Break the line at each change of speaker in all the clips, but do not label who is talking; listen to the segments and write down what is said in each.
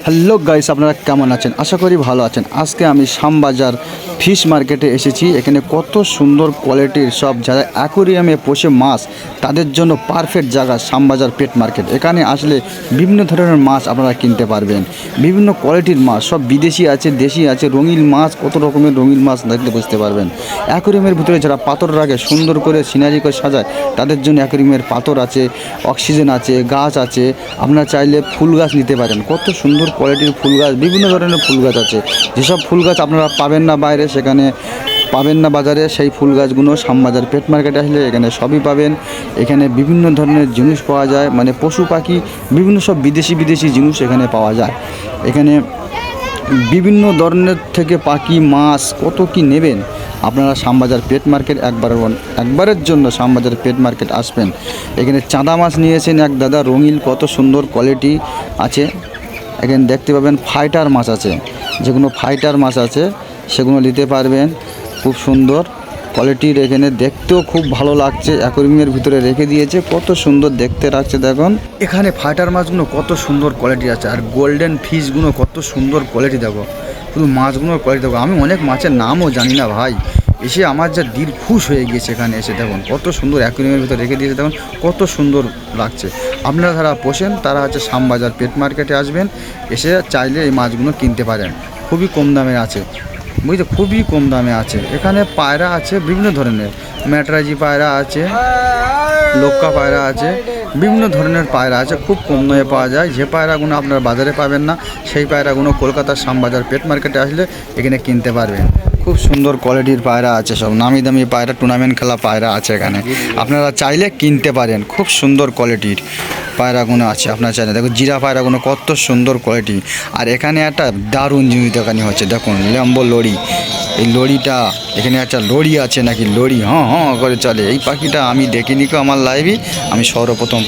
Hello guys, আপনারা কেমন আছেন? আশা করি ভালো আছেন। আজকে আমি শ্যামবাজার ফিশ মার্কেটে এসেছি। এখানে কত সুন্দর কোয়ালিটির সব যারা অ্যাকোরিয়ামে পোষে মাছ তাদের জন্য পারফেক্ট জায়গা শ্যামবাজার পেট মার্কেট। এখানে আসলে বিভিন্ন ধরনের মাছ আপনারা কিনতে পারবেন, বিভিন্ন কোয়ালিটির মাছ, সব বিদেশি আছে, দেশি আছে, রঙিন মাছ, কত রকমের রঙিন মাছ দেখতে বুঝতে পারবেন। অ্যাকোরিয়ামের ভিতরে যারা পাথর রাখে, সুন্দর করে সিনারি করে সাজায়, তাদের জন্য অ্যাকোরিয়ামের পাথর আছে, অক্সিজেন আছে, গাছ আছে। আপনারা চাইলে ফুল গাছ নিতে পারেন, কত সুন্দর কোয়ালিটির ফুল গাছ, বিভিন্ন ধরনের ফুল গাছ আছে। যেসব ফুল গাছ আপনারা পাবেন না বাইরে, সেখানে পাবেন না বাজারে, সেই ফুল গাছগুলো শ্যামবাজার পেট মার্কেটে আসলে এখানে সবই পাবেন। এখানে বিভিন্ন ধরনের জিনিস পাওয়া যায়, মানে পশু পাখি, বিভিন্ন সব বিদেশি জিনিস এখানে পাওয়া যায়। এখানে বিভিন্ন ধরনের থেকে পাখি, মাছ, কত কি নেবেন আপনারা শ্যামবাজার পেট মার্কেট একবারের জন্য শ্যামবাজার পেট মার্কেট আসবেন। এখানে চাঁদা মাছ নিয়েছেন এক দাদা, রঙিন, কত সুন্দর কোয়ালিটি আছে। এখানে দেখতে পাবেন ফাইটার মাছ আছে, যেগুলো ফাইটার মাছ আছে সেগুলো নিতে পারবেন। খুব সুন্দর কোয়ালিটির, এখানে দেখতেও খুব ভালো লাগছে। অ্যাকোরিয়ামের ভিতরে রেখে দিয়েছে, কত সুন্দর দেখতে লাগছে দেখুন। এখানে ফাইটার মাছগুলো কত সুন্দর কোয়ালিটি আছে, আর গোল্ডেন ফিশগুলো কত সুন্দর কোয়ালিটি দেখো। শুধু মাছগুলোর কোয়ালিটি দেখো, আমি অনেক মাছের নামও জানি না ভাই, এসে আমার যা দিল খুশ হয়ে গিয়েছে। এখানে এসে দেখুন কত সুন্দর অ্যাকোরিয়ামের ভিতরে রেখে দিয়েছে, দেখুন কত সুন্দর লাগছে। আপনারা যারা পোষেন তারা হচ্ছে শ্যামবাজার পেট মার্কেটে আসবেন, এসে চাইলে এই মাছগুলো কিনতে পারেন। খুবই কম দামে আছে, বুঝতে, খুবই কম দামে আছে। এখানে পায়রা আছে বিভিন্ন ধরনের, ম্যাটরাজি পায়রা আছে, লক্কা পায়রা আছে, বিভিন্ন ধরনের পায়রা আছে, খুব কম দামে পাওয়া যায়। যে পায়রাগুলো আপনারা বাজারে পাবেন না, সেই পায়রাগুলো কলকাতার শ্যামবাজার পেট মার্কেটে আসলে এখানে কিনতে পারবেন। খুব সুন্দর কোয়ালিটির পায়রা আছে, সব নামি দামি পায়রা, টুর্নামেন্ট খেলা পায়রা আছে এখানে, আপনারা চাইলে কিনতে পারেন। খুব সুন্দর কোয়ালিটির পায়রাগুলো আছে, আপনারা চাইলে দেখুন জিরা পায়রাগুলো কত সুন্দর কোয়ালিটি। আর এখানে একটা দারুণ জিনিস দেখানি হচ্ছে, দেখুন ল্যাম্বো লরি। এই লরিটা, এখানে একটা লরি আছে নাকি, লরি করে চলে। এই পাখিটা আমি দেখিনি কেউ আমার লাইভে, আমি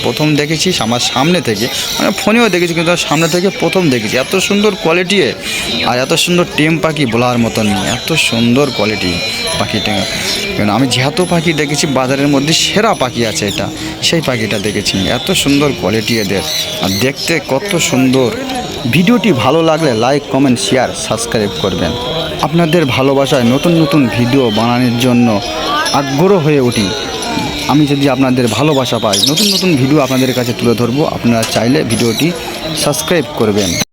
প্রথম দেখেছি আমার সামনে থেকে, মানে ফোনেও দেখেছি কিন্তু সামনে থেকে প্রথম দেখেছি। এত সুন্দর কোয়ালিটি আর এত সুন্দর টেম পাখি বলার মতন নেই, এত সুন্দর কোয়ালিটি পাখিটা। কারণ আমি যেহেতু পাখি দেখেছি বাজারের মধ্যে সেরা পাখি আছে এটা, সেই পাখিটা দেখেছি। এত সুন্দর কোয়ালিটি এদের, আর দেখতে কত সুন্দর। ভিডিওটি ভালো লাগলে লাইক, কমেন্ট, শেয়ার, সাবস্ক্রাইব করবেন। আপনাদের ভালোবাসায় নতুন নতুন ভিডিও বানানোর জন্য আগ্রহ হয়ে উঠি। আমি যদি আপনাদের ভালোবাসা পাই, নতুন নতুন ভিডিও আপনাদের কাছে তুলে ধরবো। আপনারা চাইলে ভিডিওটি সাবস্ক্রাইব করবেন।